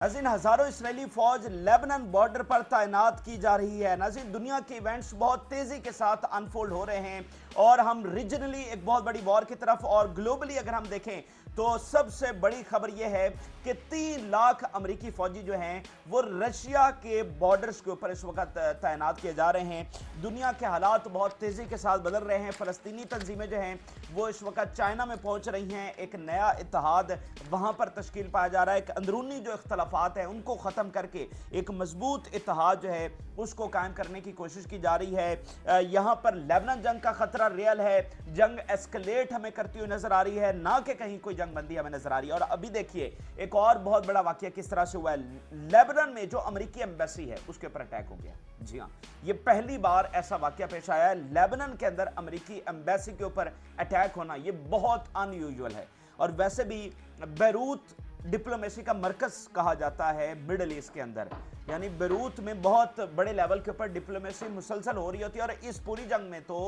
नाज़रीन, हज़ारों इसराइली फ़ौज लेबनान बॉर्डर पर तैनात की जा रही है। नाज़रीन, दुनिया के इवेंट्स बहुत तेज़ी के साथ अनफोल्ड हो रहे हैं और हम रीजनली एक बहुत बड़ी वॉर की तरफ और ग्लोबली अगर हम देखें तो सबसे बड़ी खबर यह है कि 3 लाख अमेरिकी फ़ौजी जो हैं वो रशिया के बॉर्डर्स के ऊपर इस वक्त तैनात किए जा रहे हैं। दुनिया के हालात बहुत तेज़ी के साथ बदल रहे हैं। फ़लस्तीनी तंजीमें जो हैं वो इस वक्त चाइना में पहुँच रही हैं। एक नया इत्तेहाद वहाँ पर तश्कील पाया जा रहा है। एक अंदरूनी जो इख्तलाफात हैं उनको ख़त्म करके एक मजबूत इत्तेहाद जो है उसको कायम करने की कोशिश की जा रही है। यहाँ पर लेबनान जंग का खतरा रियल है। जंग एस्केलेट हमें करती हुई नजर आ रही है, ना कि कहीं कोई जंग बंदी हमें नजर आ रही है। और अभी देखिए एक और बहुत बड़ा वाकया किस तरह से हुआ है। लेबनान में जो अमेरिकी एम्बेसी है उसके ऊपर अटैक हो गया। जी हाँ, ये पहली बार ऐसा वाकया पेश आया है। लेबनान के अंदर अमेरिकी एम्बेसी के ऊपर अटैक होना ये बहुत अनयूजुअल है। और वैसे भी बेरूत डिप्लोमेसी का मरकज कहा जाता है मिडल ईस्ट के अंदर, यानी बेरूत में बहुत बड़े लेवल के ऊपर डिप्लोमेसी मुसलसल हो रही होती है। और इस पूरी जंग में तो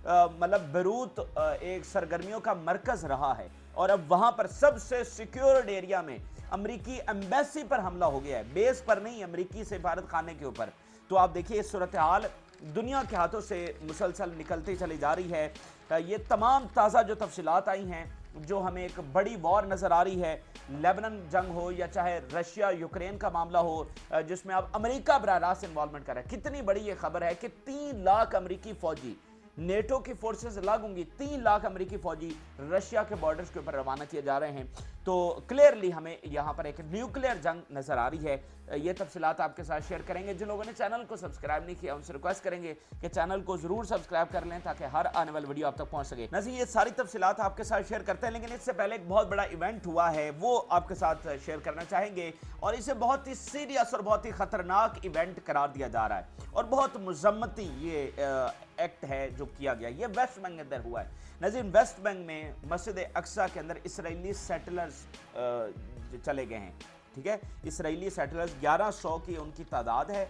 मतलब बेरूत एक सरगर्मियों का मरकज रहा है और अब वहां पर सबसे सिक्योर्ड एरिया में अमेरिकी एम्बेसी पर हमला हो गया है, बेस पर नहीं, अमेरिकी सफारत खाने के ऊपर। तो आप देखिए इस सूरत हाल दुनिया के हाथों से मुसलसल निकलती चली जा रही है। ये तमाम ताज़ा जो तफसीलात आई हैं, जो हमें एक बड़ी वॉर नज़र आ रही है, लेबनान जंग हो या चाहे रशिया यूक्रेन का मामला हो, जिसमें अब अमेरिका बराह रास्त इन्वॉल्वमेंट कर रहा है। कितनी बड़ी ये खबर है कि 3 लाख अमेरिकी फौजी, नेटो की फोर्सेस अलग होंगी, 3 लाख अमेरिकी फौजी रशिया के बॉर्डर्स के ऊपर रवाना किए जा रहे हैं। तो क्लियरली हमें यहाँ पर एक न्यूक्लियर जंग नजर आ रही है। ये तफसीलात आपके साथ शेयर करेंगे। जिन लोगों ने चैनल को सब्सक्राइब नहीं किया उनसे रिक्वेस्ट करेंगे कि चैनल को जरूर सब्सक्राइब कर लें ताकि हर आने वाली वीडियो आप तक पहुंच सके। नज़ीर, ये सारी तफसीलात आपके साथ शेयर करते हैं, लेकिन इससे पहले एक बहुत बड़ा इवेंट हुआ है वो आपके साथ शेयर करना चाहेंगे। और इसे बहुत ही सीरियस और बहुत ही खतरनाक इवेंट करार दिया जा रहा है और बहुत मुजम्मती ये एक्ट है जो किया गया। ये वेस्ट बैंक के अंदर हुआ है। नज़ीर, वेस्ट बैंक में मस्जिद अक्सा के अंदर इसराइली सेटलर्स चले गए हैं। ठीक है, इसराइली सेटलर्स 1100 की उनकी तादाद है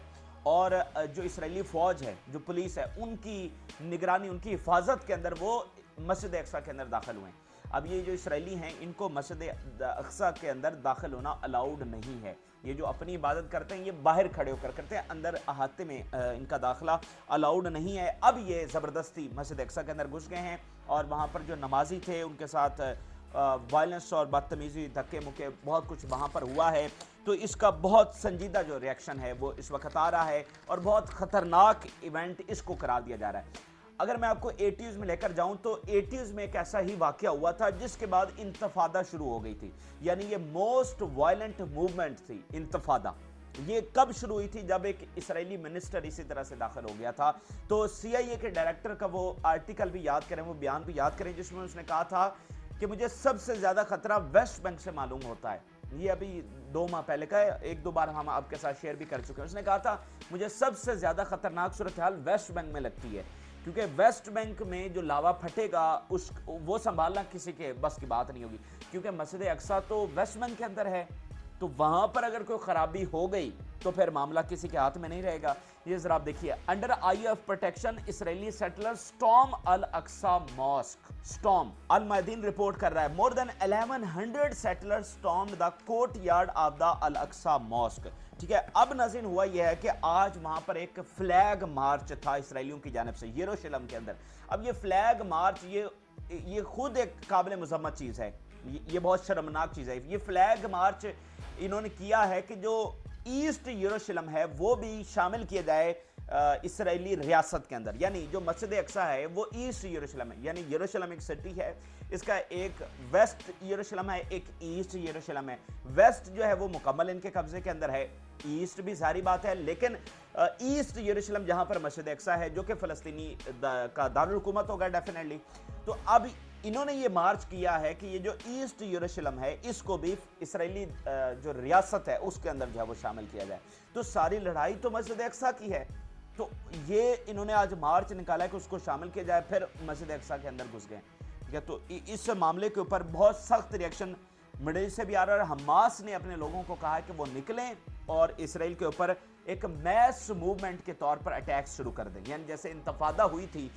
और जो इसराइली फ़ौज है, जो पुलिस है, उनकी निगरानी, उनकी हिफाजत के अंदर वो मस्जिद अक्सा के अंदर दाखिल हुए हैं। अब ये जो इसराइली हैं इनको मस्जिद अक्सा के अंदर दाखिल होना अलाउड नहीं है। ये जो अपनी इबादत करते हैं ये बाहर खड़े होकर करते हैं, अंदर अहाते में इनका दाखिला अलाउड नहीं है। अब ये ज़बरदस्ती मस्जिद अक्सा के अंदर घुस गए हैं और वहाँ पर जो नमाजी थे उनके साथ वायलेंस और बदतमीज़ी, धक्के मुक्के, बहुत कुछ वहाँ पर हुआ है। तो इसका बहुत संजीदा जो रिएक्शन है वो इस वक्त आ रहा है और बहुत ख़तरनाक इवेंट इसको करार दिया जा रहा है। अगर मैं आपको 80s में लेकर जाऊं तो 80s में एक ऐसा ही वाकया हुआ था जिसके बाद इंतफादा शुरू हो गई थी, यानी ये मोस्ट वायलेंट मूवमेंट थी इंतफादा। ये कब शुरू हुई थी? जब एक इसराइली मिनिस्टर इसी तरह से दाखिल हो गया था। तो CIA के डायरेक्टर का वो आर्टिकल भी याद करें, वो बयान भी याद करें, जिसमें उसने कहा था कि मुझे सबसे ज़्यादा खतरा वेस्ट बैंक से मालूम होता है। ये अभी 2 माह पहले का है, 1-2 बार हम आपके साथ शेयर भी कर चुके हैं। उसने कहा था मुझे सबसे ज़्यादा खतरनाक सूरत हाल वेस्ट बैंक में लगती है, क्योंकि वेस्ट बैंक में जो लावा फटेगा वो संभालना किसी के बस की बात नहीं होगी, क्योंकि मस्जिद अक्सा तो वेस्ट बैंक के अंदर है। तो वहां पर अगर कोई खराबी हो गई तो फिर मामला किसी के हाथ में नहीं रहेगा। ये जरा आप देखिए, under IF protection Israeli settler storm Al Aqsa mosque. Storm Al Mayadeen report कर रहा है more than 1100 settlers stormed the courtyard of the Al Aqsa mosque. ठीक है, अब नाज़रीन हुआ यह है कि आज वहां पर एक फ्लैग मार्च था इसराइलियों की जानिब से यरूशलेम के अंदर। अब ये फ्लैग मार्च ये खुद एक काबिल मुज़म्मत चीज़ है, ये बहुत शर्मनाक चीज़ है। ये फ्लैग मार्च इन्होंने किया है कि जो ईस्ट यरूशलेम है वो भी शामिल किया जाए इसराइली रियासत के अंदर, यानी जो मस्जिद अक्सा है वो ईस्ट यरूशलेम है। यानी यरूशलेम एक सिटी है, इसका एक वेस्ट यरूशलेम है, एक ईस्ट यरूशलेम है। वेस्ट जो है वो मुकम्मल इनके कब्जे के अंदर है, ईस्ट भी सारी बात है, लेकिन ईस्ट यरूशलेम जहां पर मस्जिद अक्सा है जो कि फ़लस्तीनी का दारुल हुकूमत होगा डेफिनेटली। तो अब इन्होंने ये मार्च किया है कि ये जो ईस्ट यरूशलेम है इसको भी इसराइली जो रियासत है उसके अंदर जो है वो शामिल किया जाए। तो सारी लड़ाई तो मस्जिद अक्सा की है, तो ये इन्होंने आज मार्च निकाला है कि उसको शामिल किया जाए, फिर मस्जिद अक्सा के अंदर घुस गए। ठीक है, तो इस मामले के ऊपर बहुत सख्त रिएक्शन मिडिल ईस्ट से भी आ रहा है। हमास ने अपने लोगों को कहा है कि वो निकलें और इसराइल के ऊपर एक मैस मूवमेंट के तौर पर अटैक शुरू कर दें, यानी जैसे इंतफादा हुई थी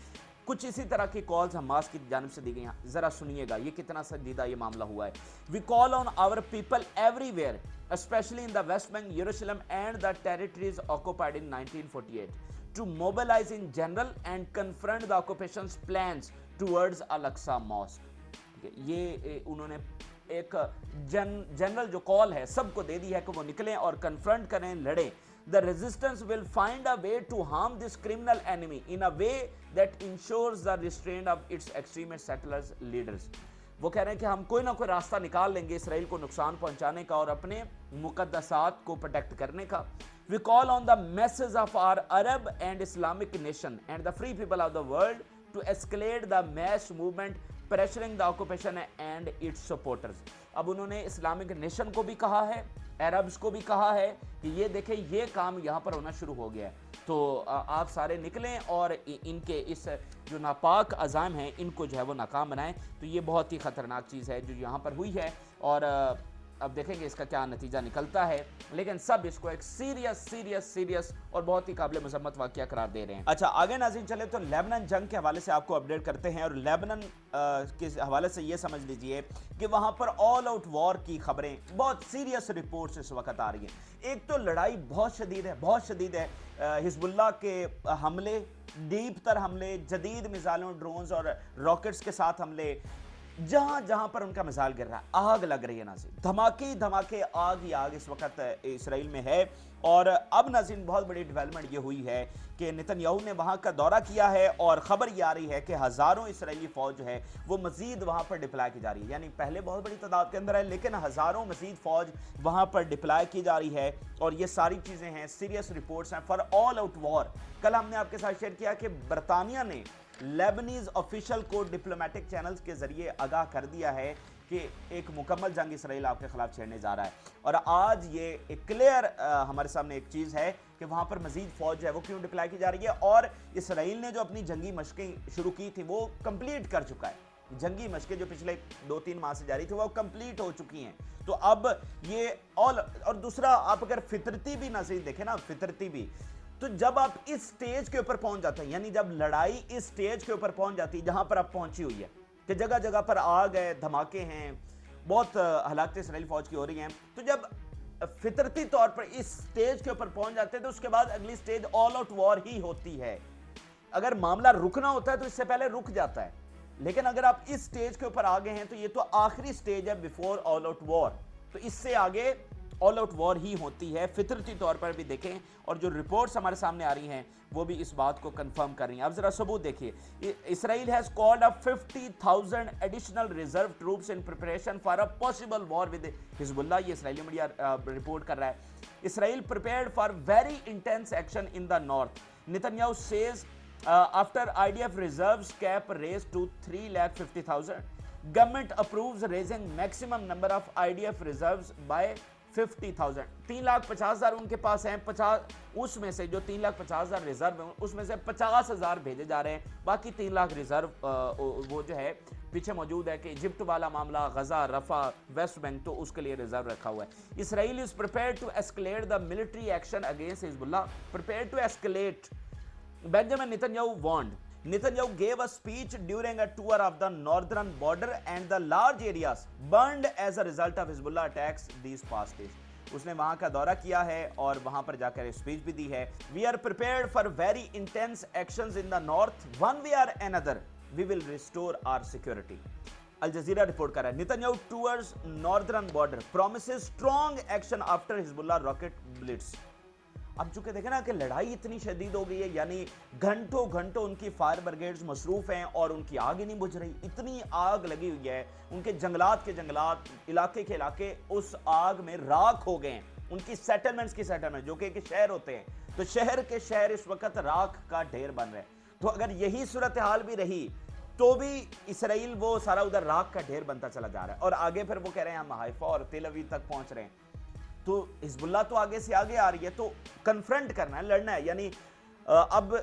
कुछ इसी तरह की कॉल्स हमास की जानिब से दी गई हैं। ज़रा सुनिएगा ये कितना संजीदा ये मामला हुआ है। We call on our people everywhere especially in the West Bank, Jerusalem and the territories occupied in 1948 to mobilize in general and confront the occupation's plans towards Al-Aqsa Mosque। ये उन्होंने एक जनरल जो कॉल है सबको दे दी है कि वो निकलें और कन्फ्रंट करें, लड़ें। The resistance will find a way to harm this criminal enemy in a way that ensures the restraint of its extremist settlers leaders। वो कह रहे हैं कि हम कोई ना कोई रास्ता निकाल लेंगे इसराइल को नुकसान पहुंचाने का और अपने मुकद्दसात को प्रोटेक्ट करने का। We call on the masses of our Arab and Islamic nation and the free people of the world to escalate the mass movement pressuring the occupation and its supporters। अब उन्होंने इस्लामिक नेशन को भी कहा है, Arabs को भी कहा है कि ये देखें ये काम यहाँ पर होना शुरू हो गया है, तो आप सारे निकलें और इनके इस जो नापाक अज़ाम हैं इनको जो है वो नाकाम बनाएं। तो ये बहुत ही ख़तरनाक चीज़ है जो यहाँ पर हुई है और अब देखेंगे इसका क्या नतीजा निकलता है, लेकिन सब इसको एक सीरियस और बहुत ही काबिल मजम्मत वाक़या करार दे रहे हैं। अच्छा आगे नाज़रीन चले तो लेबनान जंग के हवाले से आपको अपडेट करते हैं और लेबनान के हवाले से ये समझ लीजिए कि वहाँ पर ऑल आउट वॉर की खबरें, बहुत सीरियस रिपोर्ट्स इस वक्त आ रही हैं। एक तो लड़ाई बहुत शदीद है, हिजबुल्लाह के हमले, डीप तर हमले, जदीद मिसाइलों, ड्रोन्स और रॉकेट्स के साथ हमले, जहां पर उनका मिसाइल गिर रहा है आग लग रही है नाज़रीन, धमाके आग ही आग इस वक्त इसराइल में है। और अब नाज़रीन बहुत बड़ी डेवलपमेंट ये हुई है कि नेतन्याहू ने वहां का दौरा किया है और खबर ये आ रही है कि हज़ारों इसराइली फ़ौज जो है वो मज़ीद वहां पर डिप्लॉय की जा रही है, यानी पहले बहुत बड़ी तादाद के अंदर है लेकिन हज़ारों मज़ीद फ़ौज वहां पर डिप्लॉय की जा रही है। और ये सारी चीज़ें हैं, सीरियस रिपोर्ट्स हैं फॉर ऑल आउट वॉर। कल हमने आपके साथ शेयर किया कि बरतानिया ने लेबनीज ऑफिशियल को डिप्लोमेटिक चैनल्स के जरिए आगाह कर दिया है कि एक मुकम्मल जंग इसराइल आपके खिलाफ छेड़ने जा रहा है। और आज ये एक क्लियर हमारे सामने एक चीज़ है कि वहाँ पर मजीद फौज जो है वो क्यों डिप्लॉय की जा रही है और इसराइल ने जो अपनी जंगी मशकें शुरू की थी वो कंप्लीट कर चुका है। जंगी मशकें जो पिछले 2-3 माह से जारी थी वो कंप्लीट हो चुकी हैं। तो अब ये और दूसरा आप अगर फितरती भी नाज़रीन देखें ना, फितरती भी, तो जब आप इस स्टेज के ऊपर पहुंच जाते हैं, यानी जब लड़ाई इस स्टेज के ऊपर पहुंच जाती है जहां पर अब पहुंची हुई है कि जगह जगह पर आग है, धमाके हैं, बहुत हलाकतें इसराइली फौज की हो रही हैं, तो जब फितरती तौर पर इस स्टेज के ऊपर पहुंच जाते हैं तो उसके बाद अगली स्टेज ऑल आउट वॉर ही होती है। अगर मामला रुकना होता है तो इससे पहले रुक जाता है, लेकिन अगर आप इस स्टेज के ऊपर आ गए हैं तो ये तो आखिरी स्टेज है बिफोर ऑल आउट वॉर, तो इससे आगे ऑल आउट वॉर ही होती है। फितरती तौर पर भी देखें और जो रिपोर्ट्स हमारे सामने आ रही हैं वो भी इस बात को कंफर्म कर रही हैं। अब जरा सबूत देखिए, Israel has called up 50,000 additional reserve troops in preparation for a possible war with Hezbollah. ये इसराइली मीडिया रिपोर्ट कर रहा है। Israel prepared for very intense action in the north, Netanyahu says after IDF reserves cap raise to 3,50,000, government approves raising maximum number of IDF reserves by 50,000। 3,50,000 उनके पास हैं, 50 उसमें से जो 3,50,000 reserve हैं उसमें से 50,000 भेजे जा रहे हैं, बाकी 3 लाख रिजर्व वो जो है पीछे मौजूद है कि इजिप्ट वाला मामला, गजा, रफा, वेस्ट बैंक, तो उसके लिए रिजर्व रखा हुआ है। Israel is prepared to escalate the military action against Hezbollah, prepared to escalate, Benjamin Netanyahu warned. Netanyahu gave a speech during a tour of the northern border and the large areas burned as a result of Hezbollah attacks these past days। उसने वहां का दौरा किया है और वहां पर जाकर स्पीच भी दी है। We are prepared for very intense actions in the north, one way or another we will restore our security। Al Jazeera report कर रहा है, Netanyahu tours northern border promises strong action after Hezbollah rocket blitz। अब चूंकि देखें ना कि लड़ाई इतनी शदीद हो गई है, यानी घंटों उनकी फायर ब्रिगेड्स मसरूफ हैं और उनकी आग ही नहीं बुझ रही, इतनी आग लगी हुई है, उनके जंगलात के जंगलात, इलाके के इलाके उस आग में राख हो गए हैं। उनकी सेटलमेंट्स की सेटलमेंट जो कि एक शहर होते हैं, तो शहर के शहर इस वक्त राख का ढेर बन रहे हैं। तो अगर यही सूरत हाल भी रही तो भी इसराइल वो सारा उधर राख का ढेर बनता चला जा रहा है। और आगे फिर वो कह रहे हैं हम हाइफा और तेल अवीव तक पहुंच रहे हैं। तो हिजबुल्लाह तो आगे से आगे आ रही है, तो कन्फ्रंट करना है, लड़ना है, यानी अब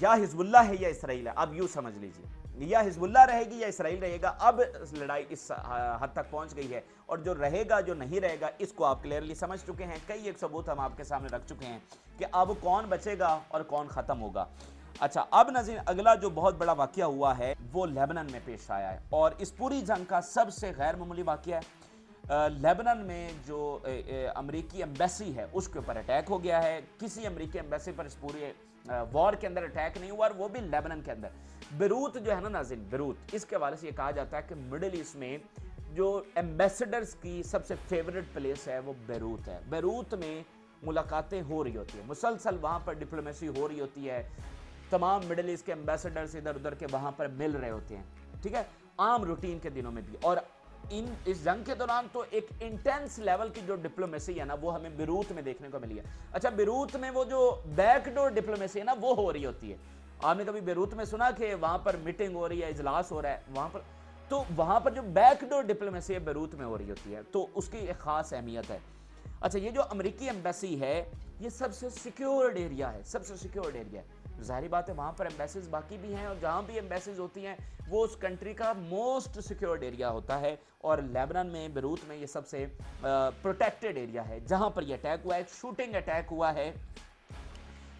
या हिजबुल्लाह है या इसराइल है, अब यूं समझ लीजिए, या हिजबुल्लाह रहेगी या इसराइल रहेगा। अब लड़ाई इस हद तक पहुंच गई है और जो रहेगा जो नहीं रहेगा इसको आप क्लियरली समझ चुके हैं। कई एक सबूत हम आपके सामने रख चुके हैं कि अब कौन बचेगा और कौन ख़त्म होगा। اچھا اب ناظرین اگلا جو بہت بڑا واقعہ ہوا ہے وہ لیبنان میں پیش آیا ہے، اور اس پوری جنگ کا سب سے غیر معمولی واقعہ ہے لیبنان میں جو امریکی ایمبیسی ہے اس کے اوپر اٹیک ہو گیا ہے۔ کسی امریکی ایمبیسی پر اس پورے وار کے اندر اٹیک نہیں ہوا، اور وہ بھی لیبنان کے اندر۔ بیروت جو ہے نا ناظرین، بیروت، اس کے حوالے سے یہ کہا جاتا ہے کہ مڈل ایسٹ میں جو ایمبیسڈرز کی سب سے فیورٹ پلیس ہے وہ بیروت ہے۔ بیروت میں ملاقاتیں ہو رہی ہوتی ہیں، مسلسل وہاں پر ڈپلومیسی ہو رہی ہوتی ہے، تمام مڈل ایسٹ کے ایمبیسڈرز ادھر ادھر کے وہاں پر مل رہے ہوتے ہیں، ٹھیک ہے، عام روٹین کے دنوں میں بھی۔ اور اس جنگ کے دوران تو ایک انٹینس لیول کی جو ڈپلومیسی ہے نا وہ ہمیں بیروت میں دیکھنے کو ملی ہے۔ اچھا بیروت میں وہ جو بیک ڈور ڈپلومیسی ہے نا وہ ہو رہی ہوتی ہے۔ آپ نے کبھی بیروت میں سنا کہ وہاں پر میٹنگ ہو رہی ہے، اجلاس ہو رہا ہے وہاں پر؟ تو وہاں پر جو بیک ڈور ڈپلومیسی ہے بیروت میں ہو رہی ہوتی ہے، تو اس کی ایک خاص اہمیت ہے۔ اچھا یہ جو امریکی ایمبیسی ہے یہ سب سے سیکیورڈ ایریا ہے، سب سے سیکیورڈ ایریا ہے۔ ظاہری بات ہے وہاں پر ایمبیسیز باقی بھی ہیں، اور جہاں بھی ایمبیسیز ہوتی ہیں وہ اس کنٹری کا موسٹ سیکیورڈ ایریا ہوتا ہے، اور لیبنان میں بیروت میں یہ سب سے پروٹیکٹڈ ایریا ہے جہاں پر یہ اٹیک ہوا ہے۔ ایک شوٹنگ اٹیک ہوا ہے،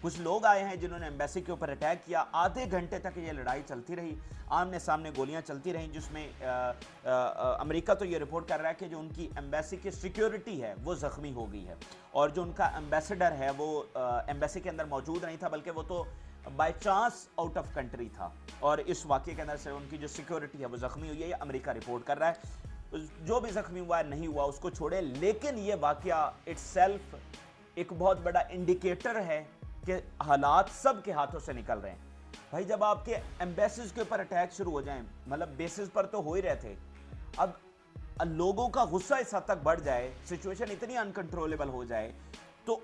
کچھ لوگ آئے ہیں جنہوں نے ایمبیسی کے اوپر اٹیک کیا، آدھے گھنٹے تک یہ لڑائی چلتی رہی، آمنے سامنے گولیاں چلتی رہیں، جس میں امریکہ تو یہ رپورٹ کر رہا ہے کہ جو ان کی ایمبیسی کی سیکیورٹی ہے وہ زخمی ہو گئی ہے، اور جو ان کا ایمبیسڈر ہے وہ ایمبیسی کے اندر موجود نہیں تھا، بلکہ وہ تو by chance out of country تھا، اور اس واقعے کے اندر سے ان کی جو سیکیورٹی ہے وہ زخمی ہوئی ہے۔ یہ امریکہ رپورٹ کر رہا ہے، جو بھی زخمی ہوا ہے نہیں ہوا اس کو چھوڑے، لیکن یہ واقعہ اٹ سیلف ایک بہت بڑا انڈیکیٹر ہے کہ حالات سب کے ہاتھوں سے نکل رہے ہیں۔ بھائی جب آپ کے ایمبیسیز کے اوپر اٹیک شروع ہو جائیں، مطلب بیسز پر تو ہو ہی رہے تھے، اب لوگوں کا غصہ اس حد تک بڑھ جائے، سچویشن اتنی انکنٹرولیبل ہو جائے، تو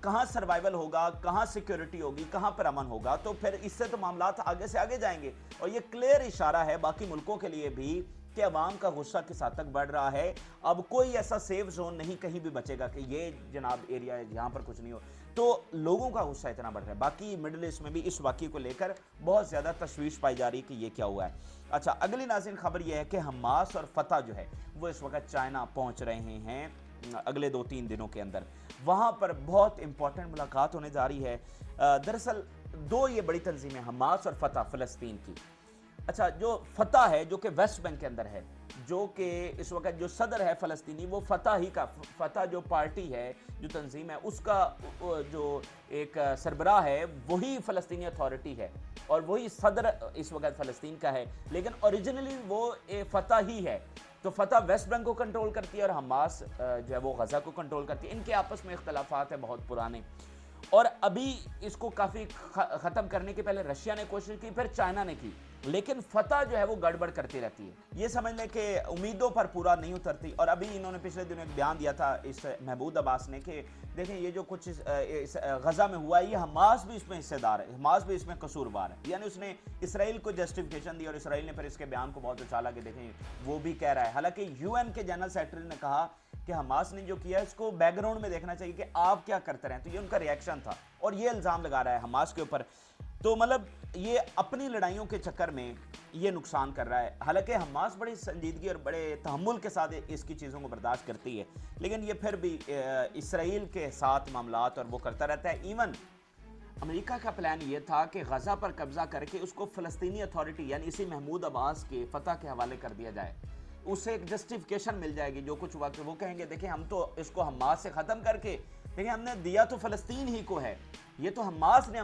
کہاں سروائیول ہوگا، کہاں سیکیورٹی ہوگی، کہاں پر امن ہوگا؟ تو پھر اس سے تو معاملات آگے سے آگے جائیں گے، اور یہ کلیئر اشارہ ہے باقی ملکوں کے لیے بھی کہ عوام کا غصہ کس حد تک بڑھ رہا ہے۔ اب کوئی ایسا سیف زون نہیں کہیں بھی بچے گا کہ یہ جناب ایریا ہے جہاں پر کچھ نہیں ہو، تو لوگوں کا غصہ اتنا بڑھ رہا ہے۔ باقی مڈل ایسٹ میں بھی اس واقعے کو لے کر بہت زیادہ تشویش پائی جا رہی ہے کہ یہ کیا ہوا ہے۔ اچھا اگلی ناظرین خبر یہ ہے کہ حماس اور فتح جو ہے وہ اس وقت چائنا پہنچ رہے ہیں اگلے 2-3 دنوں کے اندر، وہاں پر بہت امپورٹنٹ ملاقات ہونے جا رہی ہے۔ دراصل دو یہ بڑی تنظیمیں حماس اور فتح فلسطین کی۔ اچھا جو فتح ہے جو کہ ویسٹ بینک کے اندر ہے، جو کہ اس وقت جو صدر ہے فلسطینی وہ فتح ہی کا، فتح جو پارٹی ہے جو تنظیم ہے اس کا جو ایک سربراہ ہے وہی فلسطینی اتھارٹی ہے، اور وہی صدر اس وقت فلسطین کا ہے، لیکن اوریجنلی وہ فتح ہی ہے۔ تو فتح ویسٹ بینک کو کنٹرول کرتی ہے اور حماس جو ہے وہ غزہ کو کنٹرول کرتی ہے۔ ان کے آپس میں اختلافات ہیں بہت پرانے، اور ابھی اس کو کافی ختم کرنے کے پہلے رشیا نے کوشش کی، پھر چائنا نے کی، لیکن فتح جو ہے وہ گڑبڑ کرتی رہتی ہے۔ یہ سمجھ لیں کہ امیدوں پر پورا نہیں اترتی، اور ابھی انہوں نے پچھلے دنوں ایک بیان دیا تھا اس محمود عباس نے کہ دیکھیں یہ جو کچھ غزہ میں ہوا ہے یہ حماس بھی اس میں حصے دار ہے، حماس بھی اس میں قصوروار ہے، یعنی اس نے اسرائیل کو جسٹیفیکیشن دی، اور اسرائیل نے پھر اس کے بیان کو بہت اچھالا کہ دیکھیں وہ بھی کہہ رہا ہے۔ حالانکہ یو این کے جنرل سیکرٹری نے کہا کہ حماس نے جو کیا ہے اس کو بیک گراؤنڈ میں دیکھنا چاہیے کہ آپ کیا کرتے رہے، تو یہ ان کا ریاکشن تھا، اور یہ الزام لگا رہا ہے حماس کے اوپر۔ تو مطلب یہ اپنی لڑائیوں کے چکر میں یہ نقصان کر رہا ہے، حالانکہ حماس بڑی سنجیدگی اور بڑے تحمل کے ساتھ اس کی چیزوں کو برداشت کرتی ہے، لیکن یہ پھر بھی اسرائیل کے ساتھ معاملات اور وہ کرتا رہتا ہے۔ ایون امریکہ کا پلان یہ تھا کہ غزہ پر قبضہ کر کے اس کو فلسطینی اتھارٹی یعنی اسی محمود عباس کے فتح کے حوالے کر دیا جائے، اسے ایک جسٹیفیکیشن مل جائے گی جو کچھ ہوا کہ وہ کہیں گے دیکھیں ہم تو اس کو حماس سے ختم کر کے، دیکھیں ہم نے دیا تو فلسطین ہی کو ہے، یہ تو حماس نے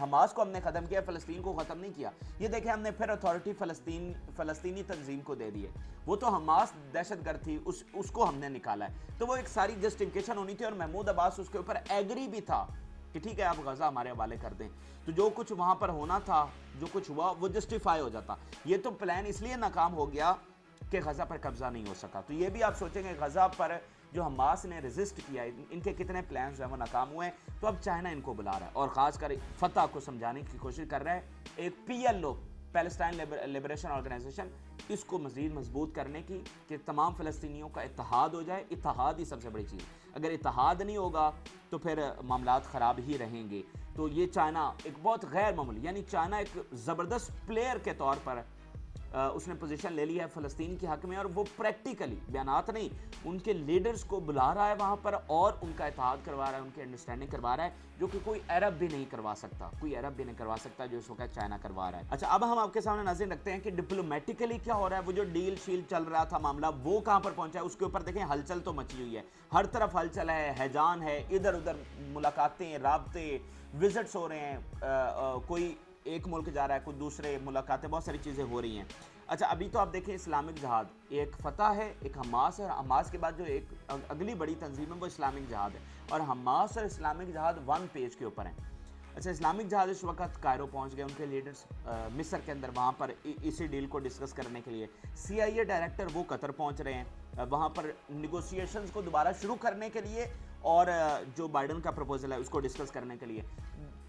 حماس کو ہم نے ختم کیا، فلسطین کو ختم نہیں کیا، یہ دیکھیں ہم نے پھر اتھارٹی فلسطینی تنظیم کو دے دی ہے، وہ تو حماس دہشت گرد تھی اس کو ہم نے نکالا ہے۔ تو وہ ایک ساری جسٹیفیکیشن ہونی تھی، اور محمود عباس اس کے اوپر ایگری بھی تھا کہ ٹھیک ہے آپ غزہ ہمارے حوالے کر دیں، تو جو کچھ وہاں پر ہونا تھا، جو کچھ ہوا وہ جسٹیفائی ہو جاتا۔ یہ تو پلان اس لیے ناکام ہو گیا کہ غزہ پر قبضہ نہیں ہو سکا۔ تو یہ بھی آپ سوچیں گے غزہ پر جو حماس نے ریزسٹ کیا ہے، ان کے کتنے پلانز ہیں وہ ناکام ہوئے ہیں، تو اب چائنا ان کو بلا رہا ہے، اور خاص کر فتح کو سمجھانے کی کوشش کر رہا ہے۔ ایک PLO پیلسٹائن لبریشن آرگنائزیشن، اس کو مزید مضبوط کرنے کی کہ تمام فلسطینیوں کا اتحاد ہو جائے، اتحاد ہی سب سے بڑی چیز، اگر اتحاد نہیں ہوگا تو پھر معاملات خراب ہی رہیں گے۔ تو یہ چائنا ایک بہت غیر معمولی، یعنی چائنا ایک زبردست پلیئر کے طور پر उसने पोजीशन ले ली है फ़लस्तीन के हक़ में, और वो प्रैक्टिकली बयानात नहीं, उनके लीडर्स को बुला रहा है वहाँ पर और उनका इत्तेहाद करवा रहा है, उनकी अंडरस्टैंडिंग करवा रहा है, जो कि कोई अरब भी नहीं करवा सकता, कोई अरब भी नहीं करवा सकता जो इस वक्त चाइना करवा रहा है। अच्छा, अब हम आपके सामने नज़र रखते हैं कि डिप्लोमेटिकली क्या हो रहा है। वो जो डील शील चल रहा था मामला, वो कहाँ पर पहुँचा है, उसके ऊपर देखें हलचल तो मची हुई है, हर तरफ हलचल है, हैजान है, इधर उधर मुलाकातें, राब्ते, विजिट्स हो रहे हैं, कोई एक मुल्क जा रहा है, कोई दूसरे मुलाकातें, बहुत सारी चीज़ें हो रही हैं। अच्छा, अभी तो आप देखें इस्लामिक जिहाद, एक फ़तह है, एक हमास है, और हमास के बाद जो एक अगली बड़ी तंजीम है वो इस्लामिक जिहाद है, और हमास और इस्लामिक जिहाद वन पेज के ऊपर हैं। अच्छा, इस्लामिक जिहाद इस वक्त कायरो पहुंच गए, उनके लीडर्स मिस्र के अंदर, वहाँ पर इसी डील को डिस्कस करने के लिए। CIA डायरेक्टर वो कतर पहुँच रहे हैं वहाँ पर निगोशिएशंस को दोबारा शुरू करने के लिए, और जो बाइडन का प्रपोजल है उसको डिस्कस करने के लिए।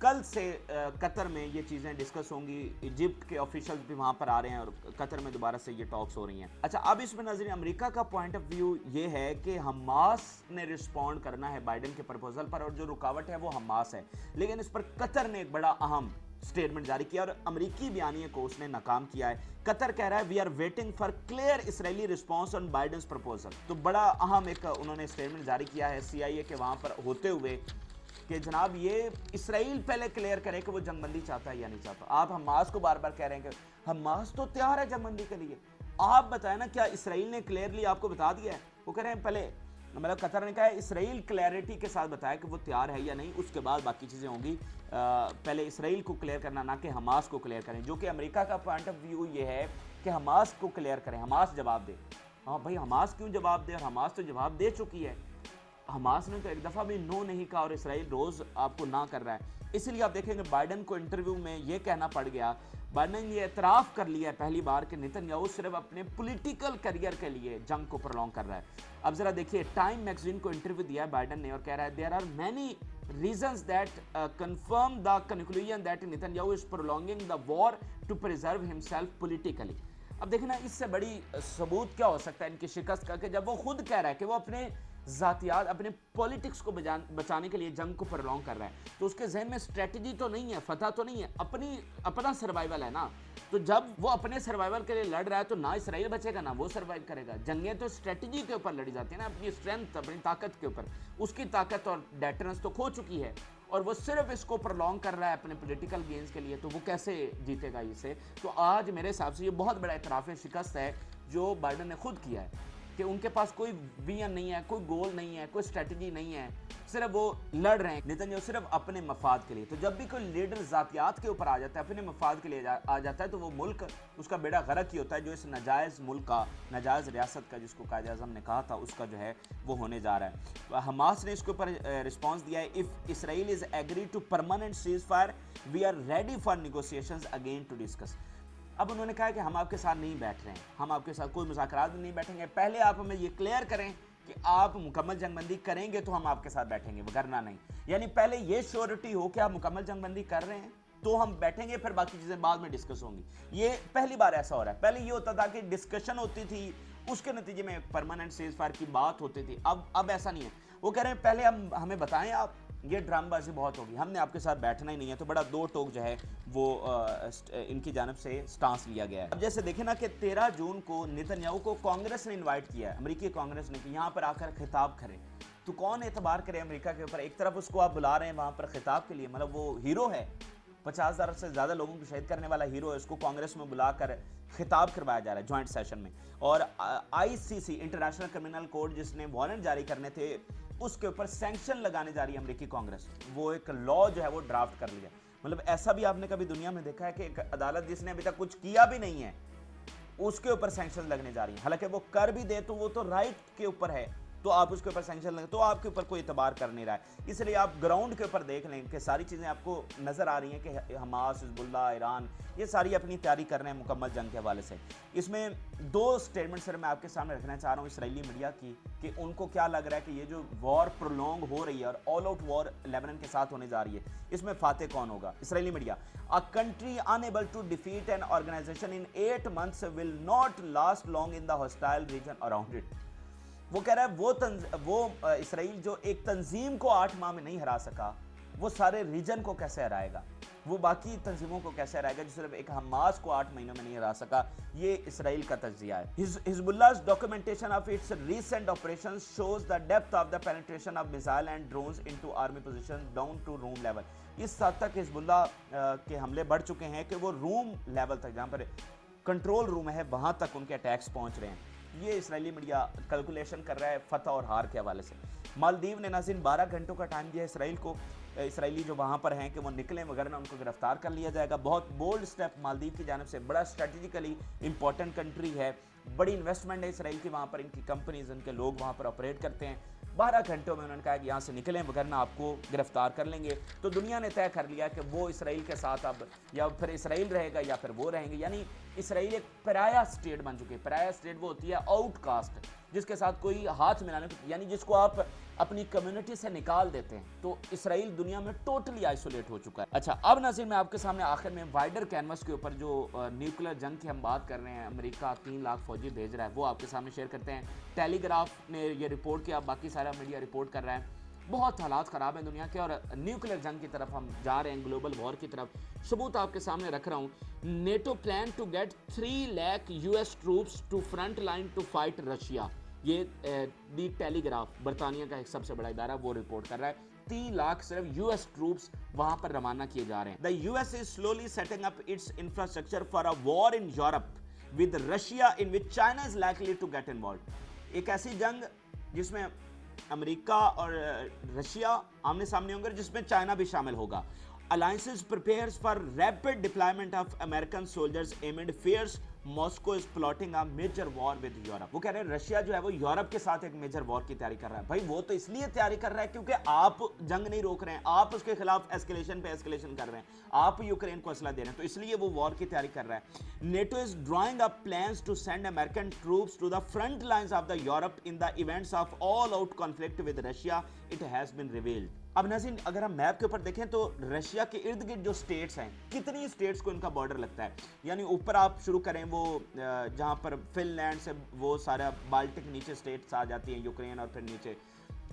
कल से कतर में ये चीज़ें डिस्कस होंगी, इजिप्ट के ऑफिशियल्स भी वहाँ पर आ रहे हैं, और कतर में दोबारा से ये टॉक्स हो रही हैं। अच्छा, अब इसमें नज़र अमेरिका का पॉइंट ऑफ व्यू ये है कि हमास ने रिस्पॉन्ड करना है बाइडन के प्रपोजल पर, और जो रुकावट है वो हमास है, लेकिन इस पर कतर ने एक बड़ा अहम स्टेटमेंट जारी किया और अमेरिकी बयानिए को उसने नाकाम किया है। कतर कह रहा है we are waiting for clear Israeli response on Biden's proposal. तो बड़ा अहम एक उन्होंने स्टेटमेंट जारी किया है CIA के वहाँ पर होते हुए कि जनाब ये इसराइल पहले क्लियर करे कि वो जंगबंदी चाहता है या नहीं चाहता। आप हमास को बार बार कह रहे हैं कि हमास तो तैयार है जंगबंदी के लिए, आप बताएं ना क्या इसराइल ने क्लियरली आपको बता दिया है? वो कह रहे हैं पहले, मतलब कतर ने कहा है इसराइल क्लैरिटी के साथ बताया कि वो तैयार है या नहीं, उसके बाद बाकी चीज़ें होंगी। पहले इसराइल को क्लियर करना, ना कि हमास को क्लियर करें, जो कि अमेरिका का पॉइंट ऑफ व्यू ये है कि हमास को क्लियर करें, हमास जवाब दे। हाँ भाई, हमास क्यों जवाब दे, और हमास तो जवाब दे चुकी है। हमास ने तो एक दफ़ा भी नो नहीं कहा, और इसराइल रोज़ आपको ना कर रहा है। इसलिए आप देखेंगे बाइडन को इंटरव्यू में ये कहना पड़ गया, बाइडन ने ये एतराफ़ कर लिया है पहली बार कि नेतन्याहू सिर्फ अपने पॉलिटिकल करियर के लिए जंग को प्रोलॉन्ग कर रहा है। अब ज़रा देखिए, टाइम मैगजीन को इंटरव्यू दिया है बाइडन ने, और कह रहा है there are many reasons that confirm the conclusion that Netanyahu is prolonging the war to preserve himself politically। अब देखिए ना, इससे बड़ी सबूत क्या हो सकता है इनकी शिकस्त का, कि जब वो खुद कह रहा है कि वो अपने ज़ातियात, अपने पॉलिटिक्स को बचाने के लिए जंग को प्रोलॉन्ग कर रहा है, तो उसके जहन में स्ट्रेटजी तो नहीं है, फतह तो नहीं है, अपना सर्वाइवल है ना। तो जब वो अपने सर्वाइवल के लिए लड़ रहा है तो ना इसराइल बचेगा ना वो सर्वाइव करेगा। जंगें तो स्ट्रेटजी के ऊपर लड़ी जाती है ना, अपनी स्ट्रेंथ, अपनी ताकत के ऊपर। उसकी ताकत और डेटरेंस तो खो चुकी है, और वो सिर्फ इसको प्रोलॉन्ग कर रहा है अपने पॉलिटिकल गेन्स के लिए, तो वो कैसे जीतेगा इससे? तो आज मेरे हिसाब से ये बहुत बड़ा इतराफ़ शिकस्त है जो बाइडन ने खुद किया है, कि उनके पास कोई विजन नहीं है, कोई गोल नहीं है, कोई स्ट्रेटजी नहीं है, सिर्फ वो लड़ रहे हैं नेतन्याहू सिर्फ अपने मफाद के लिए। तो जब भी कोई लीडर ज़ातियात के ऊपर आ जाता है, अपने मफाद के लिए आ जाता है, तो वो मुल्क उसका बेड़ा गर्क ही होता है, जो इस नाजायज़ मुल्क का, नाजायज़ रियासत का, जिसको कायदे आज़म ने कहा था, उसका जो है वो होने जा रहा है। हमास ने इसके ऊपर रिस्पॉन्स दिया है, if Israel is agree to permanent ceasefire we are ready for negotiations again to discuss. अब उन्होंने कहा कि हम आपके साथ नहीं बैठ रहे हैं, हम आपके साथ कोई मुज़ाकरात में नहीं बैठेंगे, पहले आप हमें ये क्लियर करें कि आप मुकम्मल जंगबंदी करेंगे तो हम आपके साथ बैठेंगे, वरना नहीं। यानी पहले ये श्योरिटी हो कि आप मुकम्मल जंगबंदी कर रहे हैं तो हम बैठेंगे, फिर बाकी चीज़ें बाद में डिस्कस होंगी। ये पहली बार ऐसा हो रहा है। पहले ये होता था कि डिस्कशन होती थी, उसके नतीजे में परमानेंट सीज़ फायर की बात होती थी। अब ऐसा नहीं है। वो कह रहे हैं पहले हमें बताएं, आप ये ड्रामेबाजी बहुत होगी, हमने आपके साथ बैठना ही नहीं है। तो बड़ा दो टोक जो है वो इनकी जानब से स्टांस लिया गया है। अब जैसे देखें ना कि 13 जून को नेतन्याहू को कांग्रेस ने इनवाइट किया है, अमेरिकी कांग्रेस ने, कि यहाँ पर आकर खिताब करें। तो कौन एतबार करे अमेरिका के ऊपर? एक तरफ उसको आप बुला रहे हैं वहाँ पर खिताब के लिए, मतलब वो हीरो है, 50,000 से ज़्यादा लोगों को शहीद करने वाला हीरो है, उसको कांग्रेस में बुलाकर खिताब करवाया जा रहा है जॉइंट सेशन में। और ICC इंटरनेशनल क्रिमिनल कोर्ट जिसने वारंट जारी करने थे, उसके ऊपर सैंक्शन लगाने जा रही है अमेरिकी कांग्रेस। वो एक लॉ जो है वो ड्राफ्ट कर लिया। मतलब ऐसा भी आपने कभी दुनिया में देखा है कि एक अदालत जिसने अभी तक कुछ किया भी नहीं है उसके ऊपर सैंक्शन लगने जा रही है? हालांकि वो कर भी दे तो वो तो राइट के ऊपर है, तो आप उसके ऊपर सैंक्शन लगे तो आपके ऊपर कोई एतबार कर नहीं रहा है। इसलिए आप ग्राउंड के ऊपर देख लें कि सारी चीज़ें आपको नज़र आ रही हैं कि हमास, हिज़्बुल्लाह, ईरान, ये सारी अपनी तैयारी कर रहे हैं मुकम्मल जंग के हवाले से। इसमें दो स्टेटमेंट सर मैं आपके सामने रखना चाह रहा हूँ इसराइली मीडिया की, कि उनको क्या लग रहा है कि ये जो वॉर प्रोलॉन्ग हो रही है और ऑल आउट वॉर लेबनान के साथ होने जा रही है, इसमें फाते कौन होगा? Israeli media, a country unable to defeat an organization in 8 months will not last long in the hostile region around it. वो कह रहा है वो इसराइल जो एक तंजीम को 8 माह में नहीं हरा सका, वो सारे रीजन को कैसे हराएगा? وہ باقی تنظیموں کو کیسے ہرائے گا جو صرف ایک حماس کو 8 مہینوں میں نہیں ہرا سکا. یہ اسرائیل کا تجزیہ ہے. حزب اللہ's documentation of its recent operations shows the depth of the penetration of missile and drones into army positions down to room level. اس حد تک حزب اللہ کے حملے بڑھ چکے ہیں کہ وہ روم لیول تک, جہاں پر کنٹرول روم ہے, وہاں تک ان کے اٹیکس پہنچ رہے ہیں. یہ اسرائیلی میڈیا کیلکولیشن کر رہا ہے فتح اور ہار کے حوالے سے. مالدیو نے ناظرین 12 گھنٹوں کا ٹائم دیا اسرائیل کو, اسرائیلی جو وہاں پر ہیں کہ وہ نکلیں, وغیرہ ان کو گرفتار کر لیا جائے گا. بہت بولڈ سٹیپ مالدیو کی جانب سے, بڑا اسٹریٹجیکلی امپورٹنٹ کنٹری ہے, بڑی انویسٹمنٹ ہے اسرائیل کی وہاں پر, ان کی کمپنیز, ان کے لوگ وہاں پر آپریٹ کرتے ہیں. 12 گھنٹوں میں انہوں نے کہا کہ یہاں سے نکلیں وغیرہ آپ کو گرفتار کر لیں گے. تو دنیا نے طے کر لیا کہ وہ اسرائیل کے ساتھ اب یا پھر اسرائیل رہے گا یا پھر وہ رہیں گے. یعنی اسرائیل ایک پرایا اسٹیٹ بن چکی ہے. پرایا اسٹیٹ وہ ہوتی ہے آؤٹ کاسٹ, جس کے ساتھ کوئی ہاتھ ملانے, یعنی جس کو آپ اپنی کمیونٹی سے نکال دیتے ہیں. تو اسرائیل دنیا میں ٹوٹلی آئسولیٹ ہو چکا ہے. اچھا, اب ناظرین میں آپ کے سامنے آخر میں وائڈر کینوس کے اوپر جو نیوکلیر جنگ کی ہم بات کر رہے ہیں, امریکہ 3 لاکھ فوجی بھیج رہا ہے, وہ آپ کے سامنے شیئر کرتے ہیں. ٹیلی گراف نے یہ رپورٹ کیا, باقی سارا میڈیا رپورٹ کر رہا ہے. بہت حالات خراب ہیں دنیا کے اور نیوکلیر جنگ کی طرف ہم جا رہے ہیں, گلوبل وار کی طرف. ثبوت آپ کے سامنے رکھ رہا ہوں. NATO plan to get 3 lakh US troops to front line to fight Russia. یہ دی ٹیلی گراف, برطانیہ کا ایک سب سے بڑا ادارہ, وہ رپورٹ کر رہا ہے 3 لاکھ صرف US ٹروپس وہاں پر روانہ کیے جا رہے ہیں. The US is slowly setting up its infrastructure for a war in Europe with Russia in which China is likely to get involved. ایک ایسی جنگ جس میں امریکہ اور رشیا آمنے سامنے ہوں گے, جس میں چائنا بھی شامل ہوگا. Alliances prepares for rapid deployment of American soldiers amid fears Moscow is plotting a major war with Europe. وہ کہہ رہے ہیں رشیا جو ہے وہ یورپ کے ساتھ ایک میجر وار کی تیاری کر رہا ہے. بھائی وہ تو اس لیے تیاری کر رہا ہے کیونکہ آپ جنگ نہیں روک رہے ہیں, آپ اس کے خلاف ایسکیلیشن پہ ایسکیلیشن کر رہے ہیں, آپ یوکرین کو اسلحہ دے رہے ہیں, تو اس لیے وہ وار کی تیاری کر رہا ہے. NATO is drawing up plans to send American troops to the front lines of the Europe in the events of all-out conflict with Russia, it has been revealed. اب ناظرین اگر ہم میپ کے اوپر دیکھیں تو رشیا کے ارد گرد جو سٹیٹس ہیں, کتنی سٹیٹس کو ان کا بارڈر لگتا ہے. یعنی اوپر آپ شروع کریں وہ جہاں پر فن لینڈ سے وہ سارا بالٹک نیچے سٹیٹس آ جاتی ہیں, یوکرین اور پھر نیچے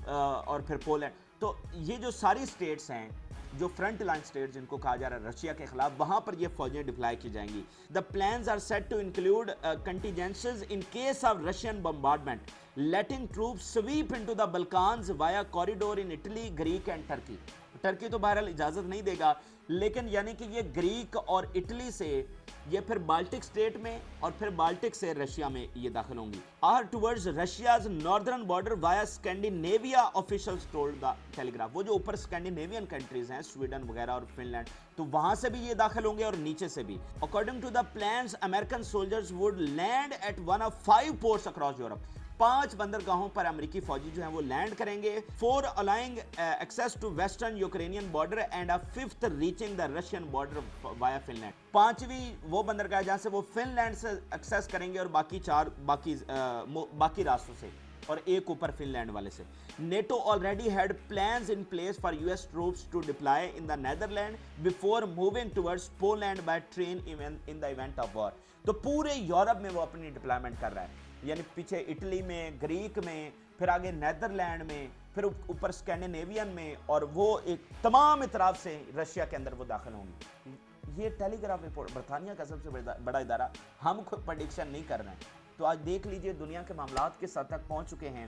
اور پھر پولینڈ. تو یہ جو ساری سٹیٹس ہیں جو فرنٹ لائن سٹیٹ جن کو کہا جا رہا ہے رشیا کے خلاف, وہاں پر یہ فوجیں ڈپلائی کی جائیں گی. The plans are set to include contingencies in case of Russian bombardment, letting troops sweep into the Balkans via corridor in Italy, Greek and Turkey. Turkey تو بہرحال اجازت نہیں دے گا, لیکن یعنی کہ یہ گریک اور اٹلی سے یہ پھر بالٹک سٹیٹ میں اور پھر بالٹک سے رشیا میں یہ داخل ہوں گی. Are towards Russia's northern border via Scandinavia, officials told the Telegraph. وہ جو اوپر اسکینڈینیوین کنٹریز ہیں, سویڈن وغیرہ اور فن لینڈ, تو وہاں سے بھی یہ داخل ہوں گے اور نیچے سے بھی. According to the plans, American soldiers would land at one of 5 ports across Europe. 5 بندرگاہوں پر امریکی فوجی جو ہیں وہ لینڈ کریں گے. 4 allowing access to western Ukrainian border and a 5th reaching the Russian border via Finland. 5ویں وہ بندرگاہ جہاں سے وہ فن لینڈ سے ایکسیس کریں گے اور باقی 4 باقی راستوں سے, اور ایک اوپر فن لینڈ والے سے. NATO already had plans in place for US troops to deploy in the Netherlands before moving towards Poland by train in the event of war. تو پورے یورپ میں وہ اپنی ڈپلائمنٹ کر رہا ہے, یعنی پیچھے اٹلی میں, گریک میں, پھر آگے نیدرلینڈ میں, پھر اوپر اسکینڈینیوین میں, اور وہ ایک تمام اطراف سے رشیا کے اندر وہ داخل ہوں گی. یہ ٹیلی گراف رپورٹ, برطانیہ کا سب سے بڑا ادارہ, ہم خود پریڈکشن نہیں کر رہے ہیں. تو آج دیکھ لیجئے دنیا کے معاملات کس حد تک پہنچ چکے ہیں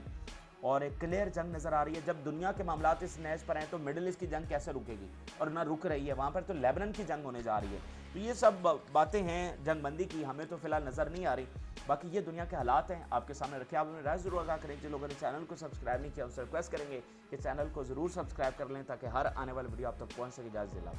اور ایک کلیئر جنگ نظر آ رہی ہے. جب دنیا کے معاملات اس نیز پر ہیں تو مڈل ایسٹ کی جنگ کیسے رکے گی, اور نہ رک رہی ہے. وہاں پر تو لیبنان کی جنگ ہونے جا رہی ہے. تو یہ سب باتیں ہیں جنگ بندی کی, ہمیں تو فی الحال نظر نہیں آ رہی. باقی یہ دنیا کے حالات ہیں, آپ کے سامنے رکھے. آپ اپنی رائے ضرور آگاہ کریں. جن لوگوں نے چینل کو سبسکرائب نہیں کیا ان سے ریکویسٹ کریں گے کہ چینل کو ضرور سبسکرائب کر لیں تاکہ ہر آنے والی ویڈیو آپ تک پہنچ سکے. اجازت دلا.